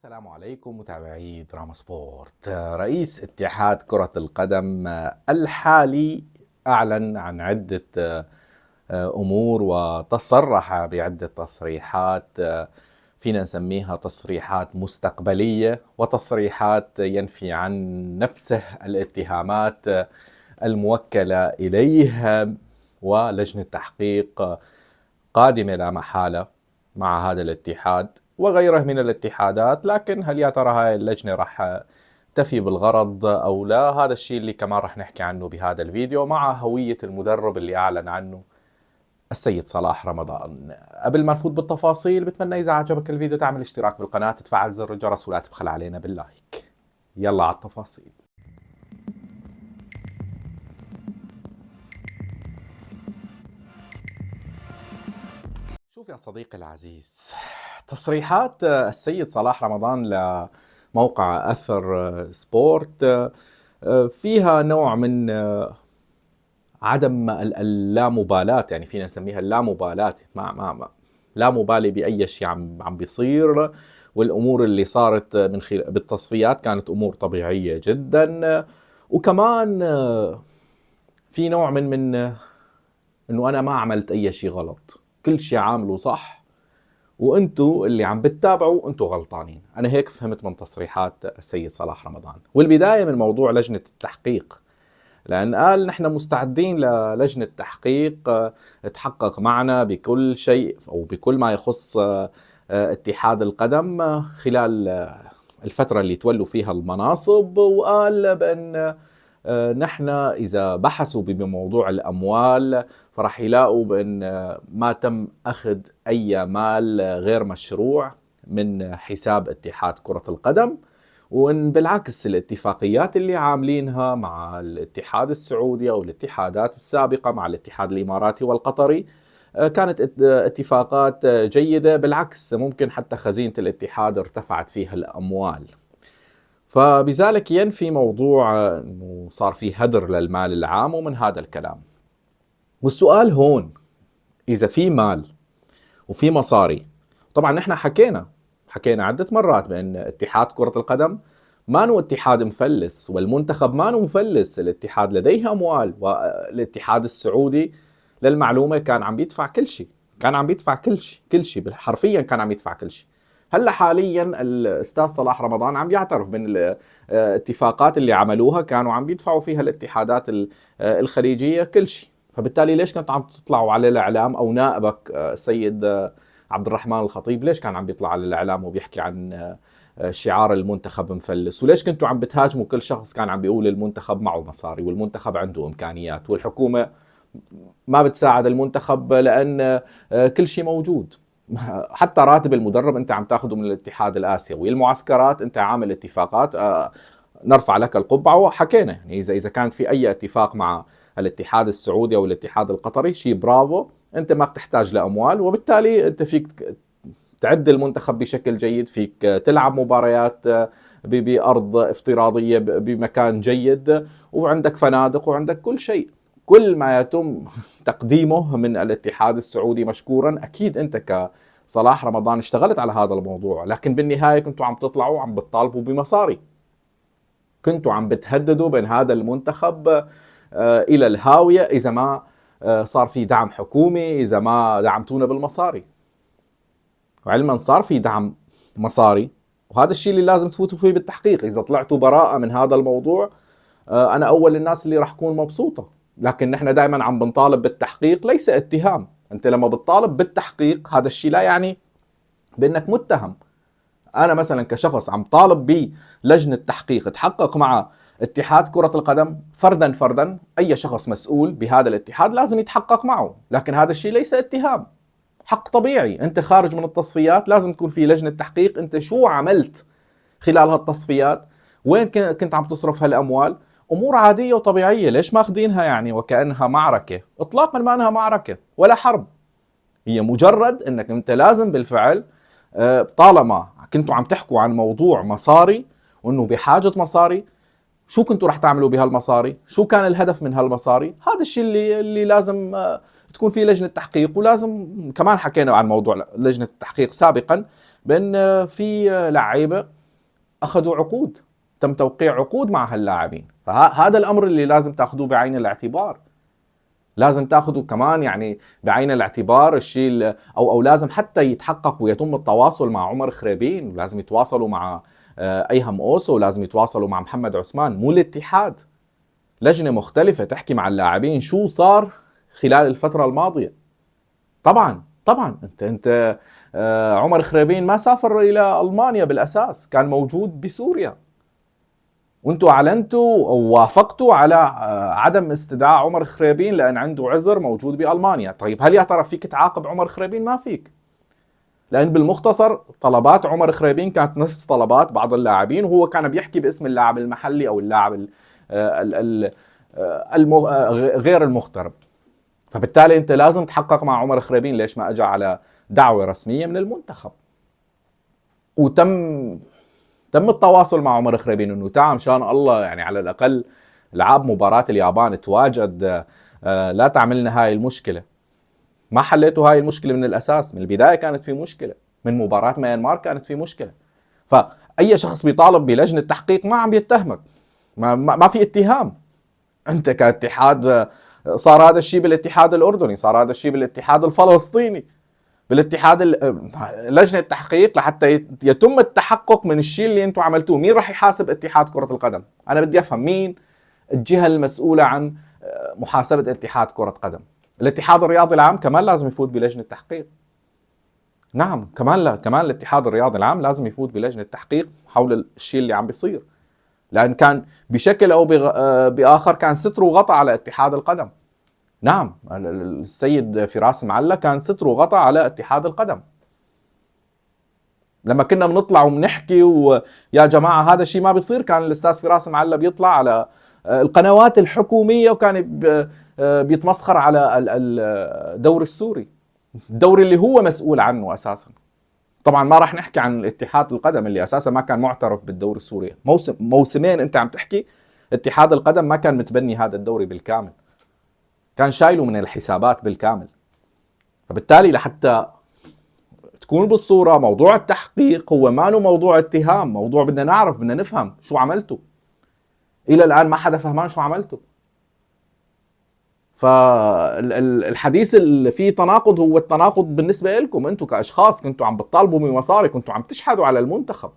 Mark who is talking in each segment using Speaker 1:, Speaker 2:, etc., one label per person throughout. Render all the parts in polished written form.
Speaker 1: السلام عليكم متابعي دراما سبورت. رئيس اتحاد كرة القدم الحالي أعلن عن عدة أمور وتصرح بعدة تصريحات فينا نسميها تصريحات مستقبلية وتصريحات ينفي عن نفسه الاتهامات الموكلة إليه، ولجنة تحقيق قادمة لا محالة مع هذا الاتحاد وغيره من الاتحادات. لكن هل يا ترى هاي اللجنة راح تفي بالغرض أو لا؟ هذا الشيء اللي كمان راح نحكي عنه بهذا الفيديو مع هوية المدرب اللي أعلن عنه السيد صلاح رمضان. قبل ما نفوت بالتفاصيل، بتمنى إذا عجبك الفيديو تعمل اشتراك بالقناة، تفعل زر الجرس ولا تبخل علينا باللايك. يلا على التفاصيل. شوف يا صديقي العزيز، تصريحات السيد صلاح رمضان لموقع أثر سبورت فيها نوع من عدم اللامبالاة، يعني فينا نسميها اللامبالاة، لا مبالي بأي شيء عم بيصير، والأمور اللي صارت بالتصفيات كانت أمور طبيعية جدا. وكمان في نوع من إنه أنا ما عملت أي شيء غلط، كل شيء عامله صح، وانتوا اللي عم بتتابعوا انتوا غلطانين. انا هيك فهمت من تصريحات السيد صلاح رمضان. والبداية من موضوع لجنة التحقيق، لأن قال نحن مستعدين للجنة تحقيق تحقق معنا بكل شيء أو بكل ما يخص اتحاد القدم خلال الفترة اللي تولوا فيها المناصب. وقال بأن نحن إذا بحثوا بموضوع الأموال فرح يلاقوا بأن ما تم أخذ أي مال غير مشروع من حساب اتحاد كرة القدم، وإن بالعكس الاتفاقيات اللي عاملينها مع الاتحاد السعودي أو الاتحادات السابقة مع الاتحاد الإماراتي والقطري كانت اتفاقات جيدة، بالعكس ممكن حتى خزينة الاتحاد ارتفعت فيها الأموال. فبذلك ينفي موضوع أنه صار في هدر للمال العام ومن هذا الكلام. والسؤال هون، إذا في مال وفي مصاري، طبعا نحن حكينا عدة مرات بأن اتحاد كرة القدم ما نو اتحاد مفلس، والمنتخب ما نو مفلس، الاتحاد لديه أموال، والاتحاد السعودي للمعلومة كان عم بيدفع كل شيء، كل شيء حرفيا كان عم يدفع كل شيء. هلا حاليا الاستاذ صلاح رمضان عم يعترف بان الاتفاقات اللي عملوها كانوا عم بيدفعوا فيها الاتحادات الخليجية كل شيء. فبالتالي ليش كنت عم تطلعوا على الاعلام، او نائبك السيد عبد الرحمن الخطيب ليش كان عم بيطلع على الاعلام وبيحكي عن شعار المنتخب مفلس؟ وليش كنتوا عم بتهاجموا كل شخص كان عم بيقول المنتخب معه مصاري والمنتخب عنده امكانيات والحكومة ما بتساعد المنتخب لان كل شيء موجود؟ حتى راتب المدرب انت عم تاخذه من الاتحاد الاسيوي، المعسكرات انت عامل اتفاقات، نرفع لك القبعه. وحكينا يعني اذا كان في اي اتفاق مع الاتحاد السعودي او الاتحاد القطري شيء برافو، انت ما بتحتاج لاموال، وبالتالي انت فيك تعد المنتخب بشكل جيد، فيك تلعب مباريات بارض افتراضيه بمكان جيد، وعندك فنادق وعندك كل شيء. كل ما يتم تقديمه من الاتحاد السعودي مشكورا. اكيد انت كصلاح رمضان اشتغلت على هذا الموضوع، لكن بالنهايه كنتوا عم تطلعوا عم بتطالبوا بمصاري، كنتوا عم بتهددوا بين هذا المنتخب الى الهاويه اذا ما صار في دعم حكومي، اذا ما دعمتونا بالمصاري. وعلما صار في دعم مصاري، وهذا الشيء اللي لازم تفوتوا فيه بالتحقيق. اذا طلعتوا براءه من هذا الموضوع انا اول الناس اللي راح اكون مبسوطه. لكن نحن دائما عم بنطالب بالتحقيق، ليس اتهام. انت لما بتطالب بالتحقيق هذا الشيء لا يعني بانك متهم. انا مثلا كشخص عم طالب بلجنه تحقيق تحقق مع اتحاد كرة القدم فردا، اي شخص مسؤول بهذا الاتحاد لازم يتحقق معه، لكن هذا الشيء ليس اتهام، حق طبيعي. انت خارج من التصفيات لازم تكون في لجنة تحقيق، انت شو عملت خلال هالتصفيات، وين كنت عم تصرف هالاموال. امور عاديه وطبيعيه، ليش ماخذينها يعني وكانها معركه؟ اطلاقا ما انها معركه ولا حرب، هي مجرد انك انت لازم بالفعل طالما كنتوا عم تحكوا عن موضوع مصاري وانه بحاجه مصاري، شو كنتوا رح تعملوا بهالمصاري؟ شو كان الهدف من هالمصاري؟ هذا الشيء اللي لازم تكون فيه لجنه تحقيق. ولازم كمان حكينا عن موضوع لجنه التحقيق سابقا، بان في لعيبه اخذوا عقود، تم توقيع عقود مع هاللاعبين، فهذا الامر اللي لازم تاخذوه بعين الاعتبار. لازم تاخذوا كمان يعني بعين الاعتبار الشيء او لازم حتى يتحقق ويتم التواصل مع عمر خريبين، لازم يتواصلوا مع ايهم اوسو، لازم يتواصلوا مع محمد عثمان، مو الاتحاد. لجنه مختلفه تحكي مع اللاعبين شو صار خلال الفتره الماضيه. طبعا انت عمر خريبين ما سافر الى المانيا بالاساس، كان موجود بسوريا، وانتوا اعلنتوا او وافقتوا على عدم استدعاء عمر خريبين لان عنده عذر موجود بالمانيا. طيب هل يا ترى فيك تعاقب عمر خريبين؟ ما فيك، لان بالمختصر طلبات عمر خريبين كانت نفس طلبات بعض اللاعبين، وهو كان بيحكي باسم اللاعب المحلي او اللاعب غير المغترب. فبالتالي انت لازم تحقق مع عمر خريبين ليش ما اجى على دعوة رسمية من المنتخب. وتم التواصل مع عمر خريبين انه تعال مشان الله يعني على الاقل لعب مباراة اليابان تواجد، لا تعملنا هاي المشكلة. ما حليتوا هاي المشكلة من الاساس، من البداية كانت في مشكلة، من مباراة ميانمار كانت في مشكلة. فاي شخص بيطالب بلجنة تحقيق ما عم يتهمك، ما في اتهام. انت كاتحاد صار هذا الشيء بالاتحاد الاردني، صار هذا الشيء بالاتحاد الفلسطيني، بالاتحاد لجنة تحقيق لحتى يتم التحقق من الشيء اللي انتم عملتوه. مين راح يحاسب اتحاد كرة القدم؟ انا بدي افهم مين الجهة المسؤولة عن محاسبة اتحاد كرة قدم. الاتحاد الرياضي العام كمان لازم يفوت بلجنة تحقيق. نعم كمان الاتحاد الرياضي العام لازم يفوت بلجنة تحقيق حول الشيء اللي عم بيصير، لان كان بشكل او باخر كان ستر وغطى على اتحاد القدم. نعم السيد فراس معلة كان ستر وغطى على اتحاد القدم. لما كنا بنطلع وبنحكي ويا جماعة هذا الشيء ما بيصير، كان الأستاذ فراس معلة بيطلع على القنوات الحكومية وكان بيتمسخر على الدوري السوري، الدوري اللي هو مسؤول عنه أساسا. طبعا ما راح نحكي عن الاتحاد القدم اللي أساسا ما كان معترف بالدوري السوري. موسمين أنت عم تحكي اتحاد القدم ما كان متبني هذا الدوري بالكامل، كان شايله من الحسابات بالكامل. فبالتالي لحتى تكون بالصورة موضوع التحقيق هو ما موضوع اتهام، موضوع بدنا نعرف، بدنا نفهم شو عملتوا. إلى الآن ما حدا فهمان شو عملتوا. فالحديث اللي فيه تناقض هو التناقض بالنسبة لكم أنتوا كأشخاص كنتوا عم بتطالبوا بمصاري، كنتوا عم تشحدوا على المنتخب.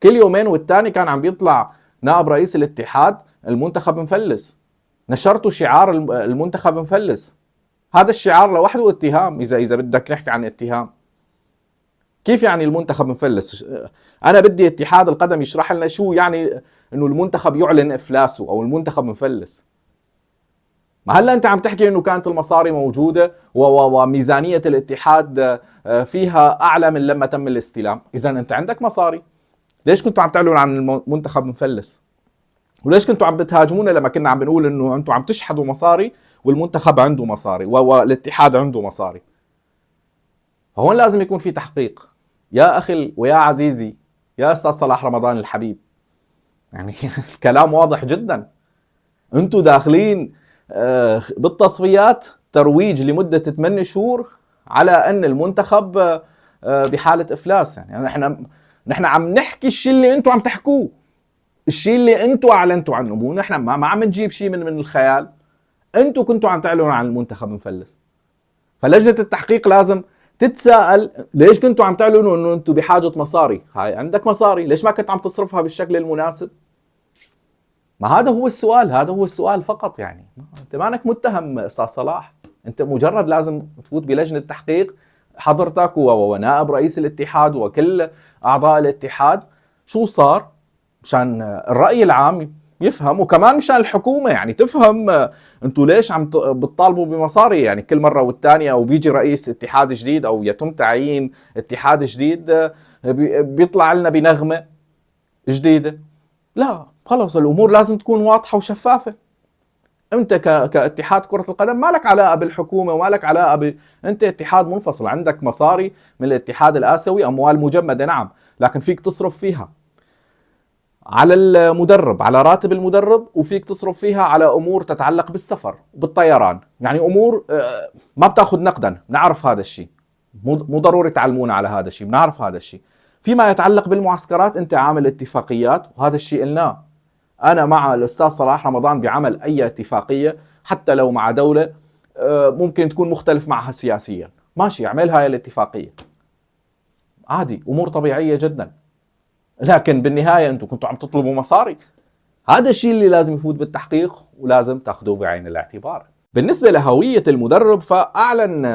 Speaker 1: كل يومين والتاني كان عم بيطلع نائب رئيس الاتحاد المنتخب مفلس، نشرتوا شعار المنتخب مفلس. هذا الشعار لوحده اتهام. اذا بدك نحكي عن اتهام، كيف يعني المنتخب مفلس؟ انا بدي اتحاد القدم يشرح لنا شو يعني انه المنتخب يعلن افلاسه او المنتخب مفلس. ما هلا انت عم تحكي انه كانت المصاري موجوده وميزانيه الاتحاد فيها اعلى من لما تم الاستلام. اذا انت عندك مصاري، ليش كنتوا عم تعلنوا عن المنتخب مفلس؟ وليش كنتوا عم بتهاجمونا لما كنا عم بنقول انه انتوا عم تشحدوا مصاري والمنتخب عنده مصاري والاتحاد عنده مصاري؟ هون لازم يكون في تحقيق يا اخي ويا عزيزي يا استاذ صلاح رمضان الحبيب. يعني الكلام واضح جدا. انتوا داخلين بالتصفيات ترويج لمدة 8 شهور على ان المنتخب بحالة افلاس. يعني نحن عم نحكي الشيء اللي انتوا عم تحكوه، الشيء اللي انتوا اعلنتوا عنه، مو نحن ما عم نجيب شيء من الخيال. انتوا كنتوا عم تعلنوا عن المنتخب مفلس. فلجنة التحقيق لازم تتساءل ليش كنتوا عم تعلنوا انه انتوا بحاجة مصاري؟ هاي عندك مصاري، ليش ما كنت عم تصرفها بالشكل المناسب؟ ما هذا هو السؤال، هذا هو السؤال فقط. يعني انت مانك متهم استاذ صلاح، انت مجرد لازم تفوت بلجنة تحقيق حضرتك ونائب رئيس الاتحاد وكل اعضاء الاتحاد شو صار، مشان الرأي العام يفهم، وكمان مشان الحكومة يعني تفهم انتوا ليش عم بتطالبوا بمصاري. يعني كل مرة والتانية او بيجي رئيس اتحاد جديد او يتم تعيين اتحاد جديد بيطلع لنا بنغمة جديدة. لا خلص، الامور لازم تكون واضحة وشفافة. انت كاتحاد كرة القدم ما لك علاقة بالحكومة وما لك علاقة انت اتحاد منفصل، عندك مصاري من الاتحاد الآسيوي، اموال مجمدة نعم، لكن فيك تصرف فيها على المدرب، على راتب المدرب، وفيك تصرف فيها على امور تتعلق بالسفر بالطيران. يعني امور ما بتاخذ نقدا، نعرف هذا الشيء، مو ضروري تعلمونا على هذا الشيء، بنعرف هذا الشيء. فيما يتعلق بالمعسكرات انت عامل اتفاقيات، وهذا الشيء قلناه. انا مع الاستاذ صلاح رمضان بعمل اي اتفاقيه حتى لو مع دوله ممكن تكون مختلف معها سياسيا، ماشي اعمل هاي الاتفاقيه عادي، امور طبيعيه جدا. لكن بالنهايه انتم كنتوا عم تطلبوا مصاري، هذا الشيء اللي لازم يفوت بالتحقيق ولازم تاخذوه بعين الاعتبار. بالنسبة لهوية المدرب، فأعلن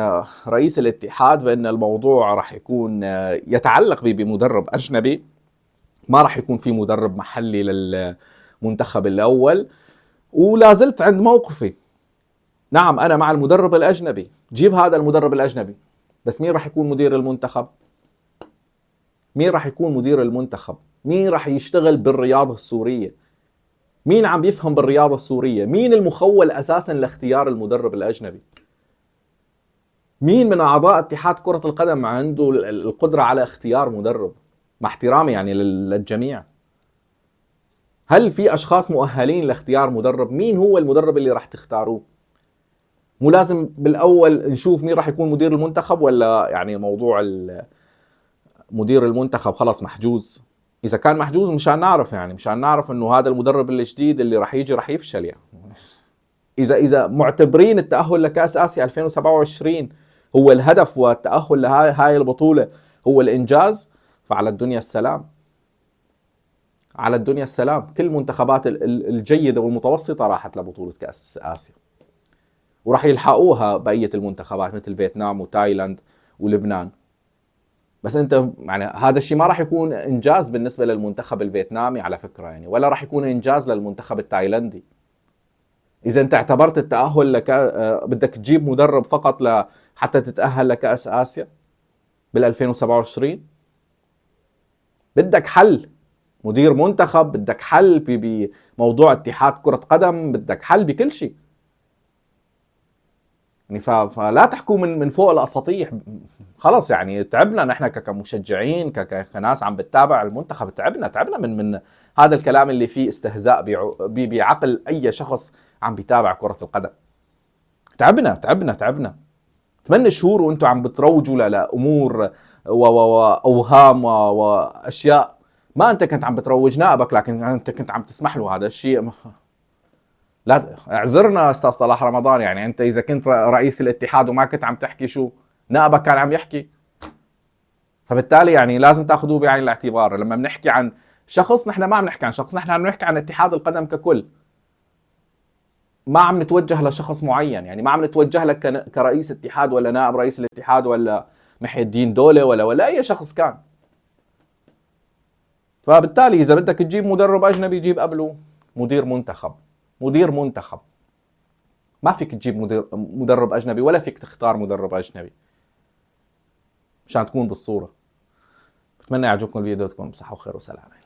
Speaker 1: رئيس الاتحاد بأن الموضوع راح يكون يتعلق بمدرب أجنبي، ما راح يكون في مدرب محلي للمنتخب الأول. ولا زلت عند موقفي، نعم أنا مع المدرب الأجنبي، جيب هذا المدرب الأجنبي، بس مين راح يكون مدير المنتخب؟ مين راح يكون مدير المنتخب؟ مين راح يشتغل بالرياضة السورية؟ مين عم بيفهم بالرياضة السورية؟ مين المخول أساسا لاختيار المدرب الأجنبي؟ مين من أعضاء اتحاد كرة القدم عنده القدرة على اختيار مدرب؟ مع احترامي يعني للجميع، هل في أشخاص مؤهلين لاختيار مدرب؟ مين هو المدرب اللي راح تختاروه؟ مو لازم بالأول نشوف مين راح يكون مدير المنتخب، ولا يعني موضوع مدير المنتخب خلاص محجوز؟ إذا كان محجوز مشان نعرف، يعني مشان نعرف إنه هذا المدرب الجديد اللي راح يجي راح يفشل. يعني إذا معتبرين التأهل لكأس آسيا 2027 هو الهدف، والتأهل لهاي البطولة هو الإنجاز، فعلى الدنيا السلام. على الدنيا السلام، كل المنتخبات الجيدة والمتوسطة راحت لبطولة كأس آسيا، وراح يلحقوها بقية المنتخبات مثل فيتنام وتايلاند ولبنان. بس انت يعني هذا الشيء ما راح يكون انجاز بالنسبة للمنتخب الفيتنامي على فكرة، يعني ولا راح يكون انجاز للمنتخب التايلندي. اذا انت اعتبرت التأهل بدك تجيب مدرب فقط حتى تتأهل لكأس آسيا بال 2027، بدك حل مدير منتخب، بدك حل بموضوع اتحاد كرة قدم، بدك حل بكل شيء. يعني فلا تحكوا من فوق الاساطيح. خلص يعني تعبنا نحن كمشجعين، كناس عم بتتابع المنتخب، تعبنا من هذا الكلام اللي فيه استهزاء بعقل اي شخص عم بيتابع كرة القدم. تعبنا 8 شهور وانتم عم بتروجوا لامور واوهام واشياء ما انت كنت عم بتروج نائبك، لكن انت كنت عم تسمح له هذا الشيء. لا اعذرنا استاذ صلاح رمضان، يعني انت اذا كنت رئيس الاتحاد وما كنت عم تحكي شو نائبك كان عم يحكي، فبالتالي يعني لازم تاخذوه بعين الاعتبار. لما بنحكي عن شخص، نحن ما عم نحكي عن شخص، نحن عم نحكي عن اتحاد القدم ككل، ما عم نتوجه لشخص معين. يعني ما عم نتوجه لك كرئيس اتحاد ولا نائب رئيس الاتحاد ولا محي الدين دولة ولا اي شخص كان. فبالتالي اذا بدك تجيب مدرب اجنبي جيب قبله مدير منتخب. ما فيك تجيب مدرب اجنبي، ولا فيك تختار مدرب اجنبي مشان تكون بالصورة. بتمنى يعجبكم الفيديو، تكونوا بصحة وخير وسلامة.